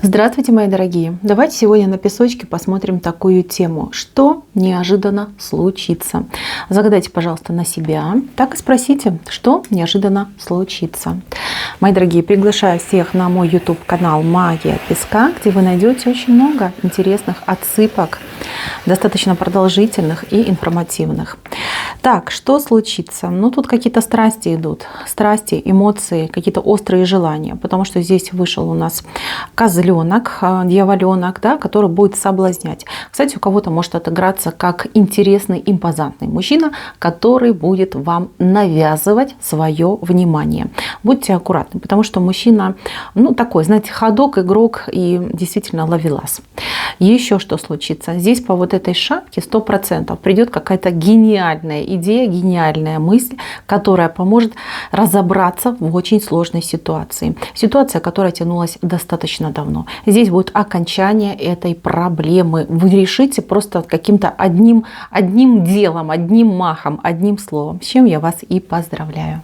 Здравствуйте, мои дорогие! Давайте сегодня на песочке посмотрим такую тему. Что неожиданно случится? Загадайте, пожалуйста, на себя. Так и спросите, что неожиданно случится. Мои дорогие, приглашаю всех на мой YouTube-канал «Магия песка», где вы найдете очень много интересных отсыпок, достаточно продолжительных и информативных. Так, что случится? Ну, тут какие-то страсти идут. Страсти, эмоции, какие-то острые желания. Потому что здесь вышел у нас козленок, дьяволенок, да, который будет соблазнять. Кстати, у кого-то может отыграться как интересный, импозантный мужчина, который будет вам навязывать свое внимание. Будьте аккуратны, потому что мужчина, ну, такой, знаете, ходок, игрок и действительно ловелас. Еще что случится? Здесь по вот этой шапке 100% придет какая-то гениальная идея, гениальная мысль, которая поможет разобраться в очень сложной ситуации. Ситуация, которая тянулась достаточно давно. Здесь будет окончание этой проблемы. Вы решите просто каким-то одним делом, одним махом, одним словом. С чем я вас и поздравляю.